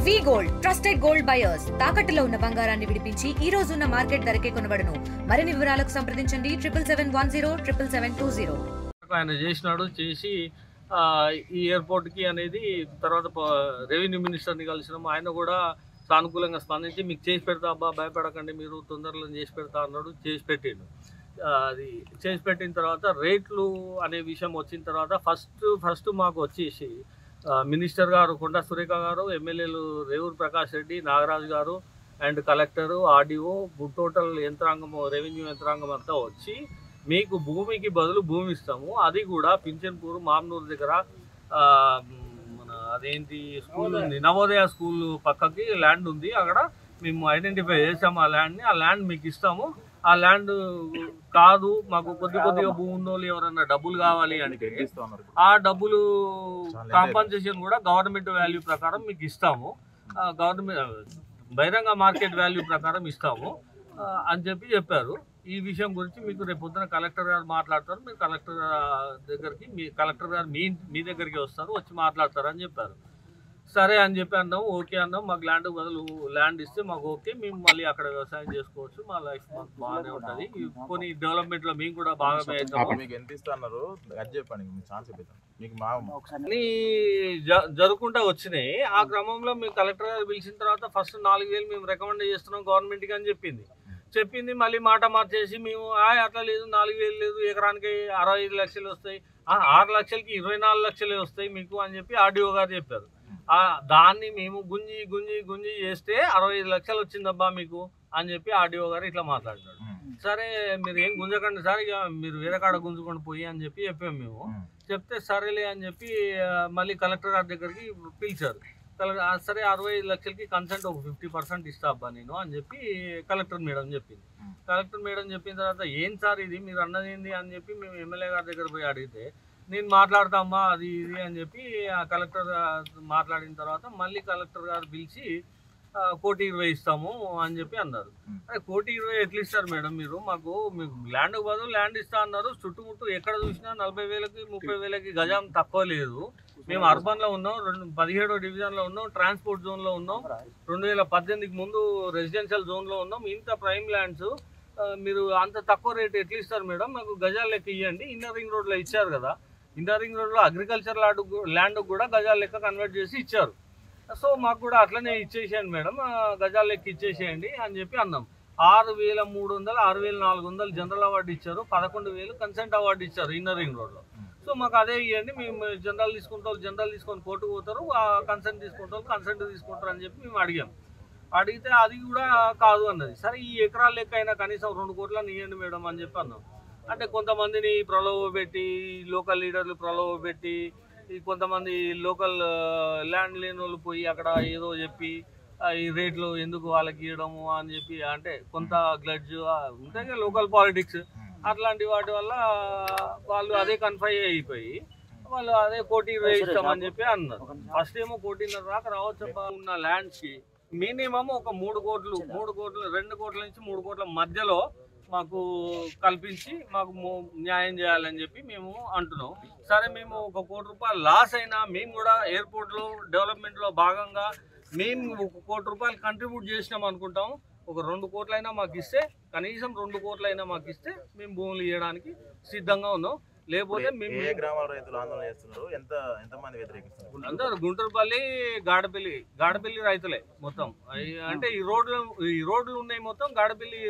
వి gold trusted gold buyers తాకట్టులో ఉన్న బంగారాన్ని విడిపించి ఈ రోజు ఉన్న మార్కెట్ ధరకే కొనబడును. మరిన్ని వివరాలకు సంప్రదించండి 77107720. ఆయన చేసినాడు చేసి ఈ ఎయిర్పోర్ట్ కి అనేది తర్వాత రెవెన్యూ మినిస్టర్ని కలిసినాము. ఆయన కూడా సానుకూలంగా స్పందించి మీకు చేసి పెడతా అబ్బా భయపడకండి మీరు తొందరలో చేసి పెడతా అన్నాడు. చేసి పెట్టిండు. అది చేసి పెట్టిన తర్వాత రేట్లు అనే విషయం వచ్చిన తర్వాత ఫస్ట్ మాకు వచ్చేసి మినిస్టర్ గారు కొండా సురేఖ గారు, ఎమ్మెల్యేలు రేవూరు ప్రకాష్ రెడ్డి, నాగరాజు గారు అండ్ కలెక్టరు, ఆర్డీఓ, టోటల్ యంత్రాంగం, రెవెన్యూ యంత్రాంగం అంతా వచ్చి మీకు భూమికి బదులు భూమి ఇస్తాము, అది కూడా పింఛన్పూర్ మామ్నూరు దగ్గర మన అదేంటి స్కూల్ ఉంది, నవోదయ స్కూల్ పక్కకి ల్యాండ్ ఉంది, అక్కడ మేము ఐడెంటిఫై చేసాము ఆ ల్యాండ్ని. ఆ ల్యాండ్ మీకు ఇస్తాము. ఆ ల్యాండ్ కాదు మాకు కొద్దిగా భూమి ఉన్నోళ్ళు ఎవరన్నా డబ్బులు కావాలి అంటే ఆ డబ్బులు కాంపన్సేషన్ కూడా గవర్నమెంట్ వాల్యూ ప్రకారం మీకు ఇస్తాము, గవర్నమెంట్ బహిరంగ మార్కెట్ వాల్యూ ప్రకారం ఇస్తాము అని చెప్పారు. ఈ విషయం గురించి మీకు రేపు పొద్దున కలెక్టర్ గారు మాట్లాడతారు. మీరు కలెక్టర్ దగ్గరికి కలెక్టర్ గారు మీ దగ్గరికి వస్తారు, వచ్చి మాట్లాడతారు అని చెప్పారు. సరే అని చెప్పి అన్నాము. ఓకే అన్నాం. మాకు ల్యాండ్ ఇస్తే మాకు ఓకే, మేము మళ్ళీ అక్కడ వ్యవసాయం చేసుకోవచ్చు, మా లైఫ్ మాకు బాగానే ఉంటుంది, కొన్ని డెవలప్మెంట్ లో మేము కూడా బాగా జరుగుకుంటా వచ్చినాయి. ఆ క్రమంలో మేము కలెక్టర్ గారు పిలిచిన తర్వాత ఫస్ట్ 4,000 మేము రికమెండ్ చేస్తున్నాం గవర్నమెంట్కి అని చెప్పింది. మళ్ళీ మాట మార్చేసి మేము అట్లా లేదు, 4,000 లేదు, ఎకరానికి 65 లక్షలు వస్తాయి, 6 లక్షలకి 24 లక్షలే వస్తాయి మీకు అని చెప్పి ఆర్డీఓ గారు చెప్పారు. దాన్ని మేము గుంజి చేస్తే 65 లక్షలు వచ్చిందబ్బా మీకు అని చెప్పి ఆర్డీఓ గారు ఇట్లా మాట్లాడినాడు. సరే మీరు ఏం గుంజకండి సార్, ఇక మీరు వేరే కాడ గుంజుకొని పోయి అని చెప్పాము మేము. చెప్తే సరేలే అని చెప్పి మళ్ళీ కలెక్టర్ గారి దగ్గరికి పిలిచారు. సరే 65 లక్షలకి కన్సెంట్ ఒక 50% ఇస్తా అబ్బా నేను అని చెప్పి కలెక్టర్ మేడం చెప్పింది. కలెక్టర్ మేడం చెప్పిన తర్వాత ఏం సార్ ఇది మీరు అన్నది ఏంది అని చెప్పి మేము ఎమ్మెల్యే గారి దగ్గర పోయి అడిగితే నేను మాట్లాడతామ్మా అది ఇది అని చెప్పి ఆ కలెక్టర్ మాట్లాడిన తర్వాత మళ్ళీ కలెక్టర్ గారు పిలిచి 1,20,00,000 ఇస్తాము అని చెప్పి అన్నారు. అదే 1,20,00,000 ఎట్లా ఇస్తారు మేడం మీరు, మీకు ల్యాండ్ బదులు ల్యాండ్ ఇస్తా అన్నారు. చుట్టుముట్టు ఎక్కడ చూసినా 40,000కి 30,000కి గజం తక్కువ లేదు. మేము అర్బన్లో ఉన్నాం, 17వ డివిజన్లో ఉన్నాం, ట్రాన్స్పోర్ట్ జోన్లో ఉన్నాం, 2018కి ముందు రెసిడెన్షియల్ జోన్లో ఉన్నాం. ఇంత ప్రైమ్ ల్యాండ్స్ మీరు అంత తక్కువ రేట్ ఎట్లా ఇస్తారు మేడం, మాకు గజాల లెక్క ఇవ్వండి. ఇన్నర్ రింగ్ రోడ్లో ఇచ్చారు కదా, ఇన్నర్ రింగ్ రోడ్లో అగ్రికల్చర్ ల్యాండ్ కూడా గజాల లెక్క కన్వర్ట్ చేసి ఇచ్చారు. సో మాకు కూడా అట్లనే ఇచ్చేసేయండి మేడం, గజాల లెక్క ఇచ్చేసేయండి అని చెప్పి అన్నాం. 6,300 6,400 జనరల్ అవార్డు ఇచ్చారు, 11,000 కన్సెంట్ అవార్డు ఇచ్చారు ఇన్నర్ రింగ్ రోడ్లో. సో మాకు అదే ఇవ్వండి, మేము జనరల్ తీసుకొని కోర్టుకు పోతారు, కన్సెంట్ తీసుకుంటారు అని చెప్పి మేము అడిగితే అది కూడా కాదు అన్నది. సరే ఈ ఎకరాల లెక్క అయినా కనీసం 2 కోట్లని ఇవ్వండి మేడం అని చెప్పి అన్నాం. అంటే కొంతమందిని ప్రలోభ పెట్టి, లోకల్ లీడర్లు ప్రలోభ పెట్టి, కొంతమంది లోకల్ ల్యాండ్ లేని వాళ్ళు పోయి అక్కడ ఏదో చెప్పి ఈ రేట్లు ఎందుకు వాళ్ళకి ఇవ్వడము అని చెప్పి, అంటే కొంత గ్లడ్జ్ ఉంటాయి లోకల్ పాలిటిక్స్, అట్లాంటి వాటి వల్ల వాళ్ళు అదే కన్ఫై అయిపోయి వాళ్ళు అదే 1,20,00,000 ఇస్తామని చెప్పి అన్నారు. ఫస్ట్ ఏమో 1,50,00,000 దాకా రావచ్చు ఉన్న ల్యాండ్స్కి మినిమం ఒక 3 కోట్లు 2 కోట్ల నుంచి 3 కోట్ల మధ్యలో మాకు కల్పించి మాకు న్యాయం చేయాలని చెప్పి మేము అంటున్నాం. సరే మేము ఒక ₹1,00,00,000 లాస్ అయినా మేము కూడా ఎయిర్పోర్ట్లో డెవలప్మెంట్లో భాగంగా మేము ₹1,00,00,000 కంట్రిబ్యూట్ చేసినాం అనుకుంటాం. ఒక 2 కోట్లైనా మాకు ఇస్తే, కనీసం 2 కోట్లైనా మాకు ఇస్తే మేము భూములు ఇవ్వడానికి సిద్ధంగా ఉన్నాం. లేకపోతే మేము అందరూ గుంటూరుపల్లి, గాడపల్లి రైతులే మొత్తం. అంటే ఈ రోడ్లు ఉన్నాయి మొత్తం గాడపల్లి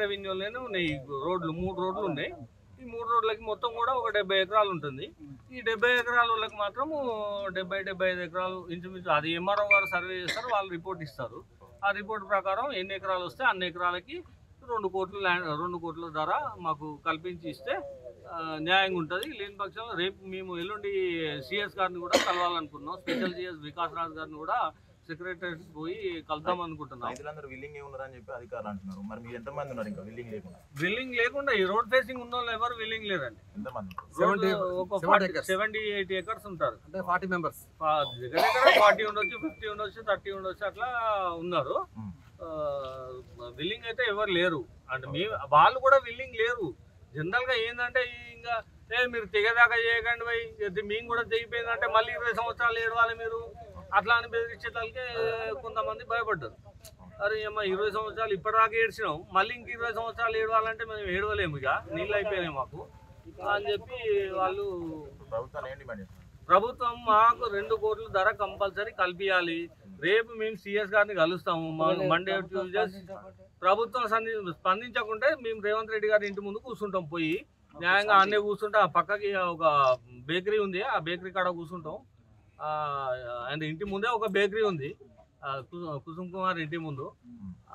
రెవెన్యూలోనే ఉన్నాయి. ఈ రోడ్లు 3 రోడ్లు ఉన్నాయి. ఈ 3 రోడ్లకి మొత్తం కూడా ఒక 70 ఎకరాలు ఉంటుంది. ఈ 70 ఎకరాల వాళ్ళకి మాత్రం 75 ఎకరాలు ఇంచుమించు అది ఎంఆర్ఓ గారు సర్వే చేస్తారు, వాళ్ళు రిపోర్ట్ ఇస్తారు. ఆ రిపోర్ట్ ప్రకారం ఎన్ని ఎకరాలు వస్తే అన్ని ఎకరాలకి 2 కోట్ల ధర మాకు కల్పించి ఇస్తే న్యాయంగా ఉంటుంది. లేని పక్షంలో రేపు మేము ఎల్లుండి సిఎస్ గారిని కూడా కలవాలనుకున్నాం. స్పెషల్ సిఎస్ వికాస్ రాజ్ గారిని కూడా సెక్రటరీ పోయి కలుద్దాం అనుకుంటున్నాం. విల్లింగ్ లేకుండా ఈ రోడ్ ఫేసింగ్ ఉన్న వాళ్ళు ఎవరు విల్లింగ్ లేరండి. 70-80 ఎకర్స్ ఉంటారు, అంటే 40 మెంబర్స్ దగ్గర 40 ఉండొచ్చు, 50 ఉండొచ్చు, 30 ఉండొచ్చు, అట్లా ఉన్నారు. విల్లింగ్ అయితే ఎవరు లేరు. అంటే వాళ్ళు కూడా విల్లింగ్ లేరు. జనరల్ గా ఏంటంటే ఇంకా మీరు తెగదాకా చేయకండి పోయి మేము కూడా తెగిపోయిందంటే మళ్ళీ 20 సంవత్సరాలు ఏడవాలి మీరు. అట్లా అని బెదిరించేదానికే కొంతమంది భయపడ్డారు. అరే అమ్మ 20 సంవత్సరాలు ఇప్పటిదాకా ఏడ్చినాం, మళ్ళీ ఇంక 20 సంవత్సరాలు ఏడవాలంటే మేము ఏడవలేము, ఇక నీళ్ళు అయిపోయినాయి మాకు అని చెప్పి వాళ్ళు. ప్రభుత్వం మాకు 2 కోట్ల ధర కంపల్సరీ కల్పించాలి. రేపు మేము సిఎస్ గారిని కలుస్తాము మండే ట్యూస్డే. ప్రభుత్వం స్పందించకుంటే మేము రేవంత్ రెడ్డి గారి ఇంటి ముందు కూర్చుంటాం, పోయి న్యాయంగా అన్నీ కూర్చుంటాం. ఆ పక్కకి ఒక బేకరీ ఉంది, ఆ బేకరీ కాడ కూర్చుంటాం. ఆయన ఇంటి ముందే ఒక బేకరీ ఉంది, కుసుమ్ కుమార్ ఇంటి ముందు.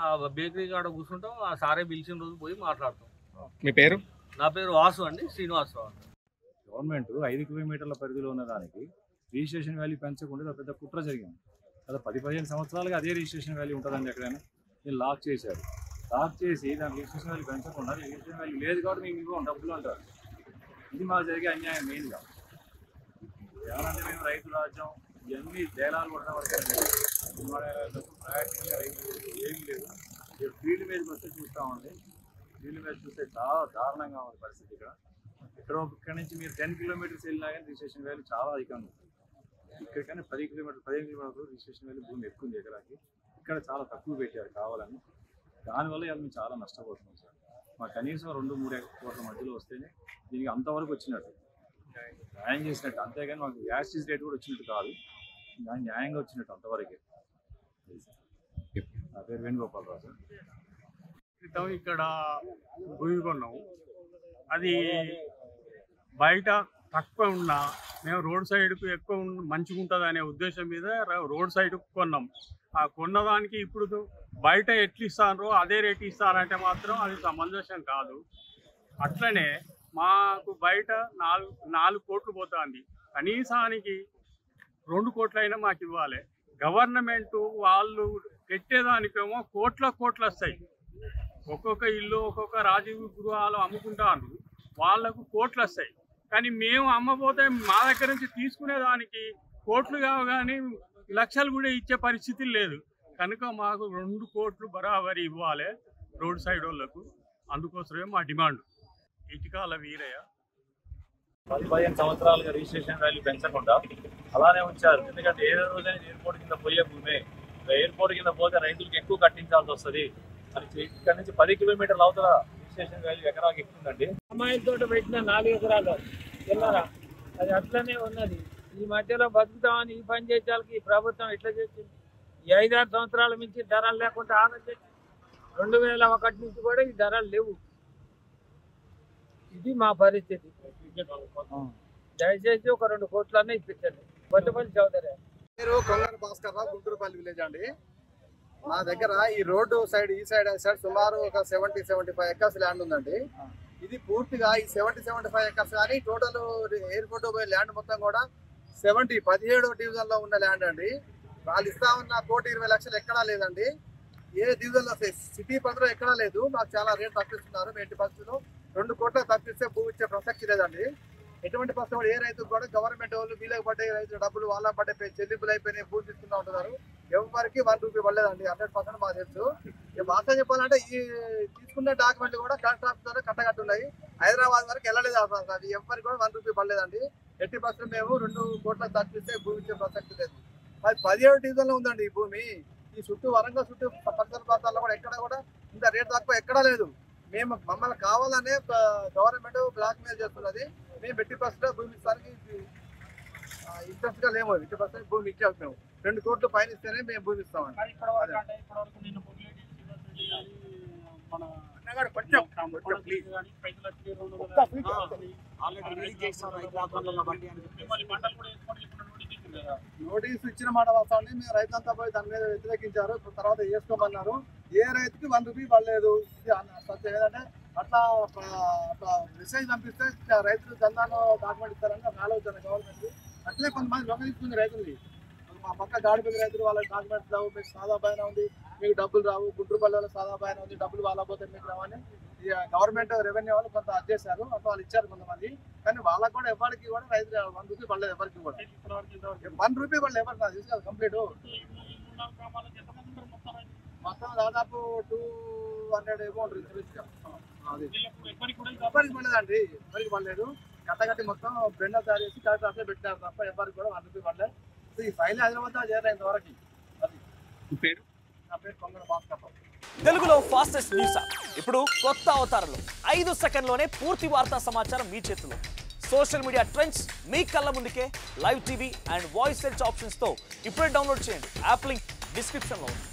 ఆ బేకరీ కాడ కూర్చుంటాం. ఆ సారే పిలిచిన రోజు పోయి మాట్లాడతాం. మీ పేరు? నా పేరు వాసు అండి, శ్రీనివాసరావు. గవర్నమెంట్ 5 కిలోమీటర్ల పరిధిలో ఉన్న దానికి రిజిస్ట్రేషన్ వాల్యూ పెంచకుండా పెద్ద కుట్ర జరిగింది కదా. 10-15 సంవత్సరాలుగా అదే రిజిస్ట్రేషన్ వాల్యూ ఉంటుందండి. ఎక్కడైనా దీన్ని లాక్ చేశారు. లాక్ చేసి దాని రిజిస్ట్రేషన్ వాల్యూ పెంచకుండా రిజిస్ట్రేషన్ వాల్యూ లేదు కాబట్టి మేము ఇవ్వం డబ్బులు అంటారు. ఇది మాకు జరిగే అన్యాయం మెయిన్గా. ఏమనంటే మేము రైతు రాజ్యం ఇవన్నీ తేలాలు కొట్టడం వరకు ఏం లేదు. ఫీల్డ్ మీదకి వస్తే చూస్తామండి. ఫీల్డ్ మీద చూస్తే చాలా దారుణంగా ఉంది పరిస్థితి. ఇక్కడ నుంచి మీరు 10 కిలోమీటర్స్ వెళ్ళినా కానీ రిజిస్ట్రేషన్ వాల్యూ చాలా అధికంగా ఉంది. ఇక్కడ కానీ 15 కిలోమీటర్లు రిజిస్ట్రేషన్ వాల్యూ భూమి ఎక్కువ ఉంది ఎకరాకి. ఇక్కడ చాలా తక్కువ పెట్టారు కావాలని. దానివల్ల ఇవాళ మేము చాలా నష్టపోతున్నాం సార్. మాకు కనీసం 2-3 కోట్ల మధ్యలో వస్తేనే దీనికి అంతవరకు వచ్చినట్టు న్యాయం చేసినట్టు. అంతేగాని మాకు యాసిస్ రేట్ కూడా వచ్చినట్టు కాదు, దాని న్యాయంగా వచ్చినట్టు అంతవరకే. నా పేరు వేణుగోపాలరావు సార్. క్రితం ఇక్కడ భూమి కొన్నాము. అది బయట తక్కువ ఉన్నా మేము రోడ్ సైడ్కు ఎక్కువ మంచిగా ఉంటుంది అనే ఉద్దేశం మీద రోడ్ సైడ్కు కొన్నాం. ఆ కొన్నదానికి ఇప్పుడు బయట ఎట్లు ఇస్తారో అదే రేటు ఇస్తారంటే మాత్రం అది సమంజసం కాదు. అట్లనే మాకు బయట 4 కోట్లు పోతుంది, కనీసానికి 2 కోట్లైనా మాకు ఇవ్వాలి. గవర్నమెంట్ వాళ్ళు పెట్టేదానికేమో కోట్ల వస్తాయి. ఒక్కొక్క ఇల్లు ఒక్కొక్క రాజీవ్ గృహాలు అమ్ముకుంటారు, వాళ్లకు కోట్లు వస్తాయి. కానీ మేము అమ్మబోతే మా దగ్గర నుంచి తీసుకునేదానికి కోట్లు కావు కానీ లక్షలు కూడా ఇచ్చే పరిస్థితి లేదు. కనుక మాకు 2 కోట్లు బరాబరి ఇవ్వాలి రోడ్ సైడ్ వాళ్ళకు. అందుకోసమే మా డిమాండ్. ఇటుకాల వీరయ్య. 10-15 సంవత్సరాలుగా రిజిస్ట్రేషన్ వాల్యూ పెంచకుండా అలానే ఉంచారు. ఎందుకంటే ఏ రోజైనా ఎయిర్పోర్ట్ కింద పోయే భూమే, ఎయిర్పోర్ట్ కింద పోతే రైతులకు ఎక్కువ కట్టించాల్సి వస్తుంది అని ఇక్కడ నుంచి 10 కిలోమీటర్ల అవతల రిజిస్ట్రేషన్ వాల్యూ ఎకరాకి ఎక్కువండి. అమ్మాయిలతో పెట్టిన 4 ఎకరాలు వెళ్ళరా, అది అట్లనే ఉన్నది. ఈ మధ్యలో బతుకుతామని ఈ పని చేసేవాళ్ళకి ఈ ప్రభుత్వం ఎట్లా చేసింది? ఈ 5-6 సంవత్సరాల నుంచి ధరలు లేకుండా ఆలోచించి 2001 నుంచి కూడా ఈ ధరలు లేవు. ఇది మా పరిస్థితి. దయచేసి ఒక 2 కోట్లనే ఇప్పించండి. కొత్తపల్లి చౌదరి. పేరు కొంగర భాస్కర్ రావు, గుంటూరుపల్లి విలేజ్ అండి. మా దగ్గర ఈ రోడ్డు సైడ్ ఈ సైడ్ సుమారు ఒక 70-75 ఎకర్స్ ల్యాండ్ ఉందండి. ఇది పూర్తిగా ఈ 70-75 ఎకర్స్ కానీ టోటల్ ఎయిర్పోర్ట్ పోయే ల్యాండ్ మొత్తం కూడా 17వ డివిజన్ లో ఉన్న ల్యాండ్ అండి. వాళ్ళు ఇస్తా ఉన్న 1,20 లక్షలు ఎక్కడా లేదండి. ఏ డివిజన్ లో సిటీ పరిధిలో ఎక్కడా లేదు. మాకు చాలా రేట్ తప్పిస్తున్నారు. ఎట్టి పరిస్థితుల్లో 2 కోట్ల తప్పిస్తే భూమి ఇచ్చే ప్రసక్తి లేదండి. ఎటువంటి పరిస్థితులు ఏ రైతుకు కూడా గవర్నమెంట్ వాళ్ళు వీళ్ళకి పడ్డే రైతుల డబ్బులు వాళ్ళ పడ్డే చెల్లింపులు అయిపోయినాయి, భూమి తీసుకుంటూ ఉంటున్నారు. ఎవరికి 1 రూపీ పడలేదండి. 100% మాకు తెలుసు. వాస్తవం చెప్పాలంటే ఈ తీసుకున్న డాక్యుమెంట్లు కూడా కలెక్టర్ ఆఫీస్ ద్వారా కట్టగట్టున్నాయి. హైదరాబాద్ వరకు వెళ్ళలేదు. అది ఎవరికి కూడా 1 రూపీ పడలేదండి. ఎట్టి పరిస్థితులు మేము 2 కోట్ల తప్పిస్తే భూమి ఇచ్చే ప్రసక్తి లేదు. అది 17వ డివిజన్ లో ఉందండి ఈ భూమి. ఈ చుట్టూ వరంగల్ చుట్టూ పరిసర ప్రాంతాల్లో కూడా ఎక్కడ కూడా ఇంత రేట్ తక్కువ ఎక్కడా లేదు. మమ్మల్ని కావాలనే గవర్నమెంట్ బ్లాక్ మెయిల్ చేస్తున్నది. మేము ఎట్టి పరిస్థితుల్లో భూమి ఇస్తానికి ఇంట్రెస్ట్ గా లేము. ఎట్టి పరిస్థితుల్లో భూమి ఇచ్చాము. మేము 2 కోట్ల పైన ఇస్తేనే మేము భూమి ఇస్తామండి. నోటీసు ఇచ్చిన మాట వాస్తవాన్ని మేము రైతులంతా పోయి దాని మీద వ్యతిరేకించారు. తర్వాత వేసుకోమన్నారు. ఏ రైతుకి 1 రూపీ పడలేదు. ఏదంటే అట్లా మెసేజ్ పంపిస్తే రైతులు చందాలో డాక్యుమెంట్ ఇస్తారని ఆలోచన గవర్నమెంట్. అట్లే కొంతమంది లొంగలిస్తుంది రైతుల్ని. మా పక్క గాడిపల్లి రైతులు వాళ్ళకి డాక్యుమెంట్స్ రావు, మీకు సాదా బాగానే ఉంది, మీకు డబ్బులు రావు. గుంటూరుపల్లిలో సాదా బాగానే ఉంది, డబ్బులు వాళ్ళ పోతే మీకు రావని గవర్నమెంట్ రెవెన్యూ వాళ్ళు కొంత చేశారు. అట్లా వాళ్ళు ఇచ్చారు కొంతమంది. కానీ వాళ్ళకి కూడా ఎవరికి కూడా రైతులు 1 రూపీ పడలేదు. ఎవరికి కూడా 1 రూపీ పడలేదు. ఎవరికి నాకు తెలుసు కంప్లీట్. మొత్తం దాదాపు 200 అమౌంట్ ఎవరికి పడలేదండి. ఎవరికి పడలేదు. కట్టగట్టి మొత్తం బెండ తయారు చేసి కలెక్టర్ ఆఫీస్లో పెట్టారు తప్ప ఎవరికి కూడా 1 రూపీ పడలేదు. ఈ ఫైల్ హైదరాబాద్ చేరాలి ఇంతవరకు. మీ పేరు? నా పేరు కొంగడ భాస్కర్ రావు. తెలుగులో ఫాస్టెస్ట్ న్యూస్ యాప్ ఇప్పుడు కొత్త అవతారంలో 5 సెకండ్లోనే పూర్తి వార్తా సమాచారం మీ చేతిలో. సోషల్ మీడియా ట్రెండ్స్ మీ కళ్ళ ముందుకే live TV and voice search ఆప్షన్స్తో ఇప్పుడే డౌన్లోడ్ చేయండి. యాప్ లింక్ డిస్క్రిప్షన్లో ఉంది.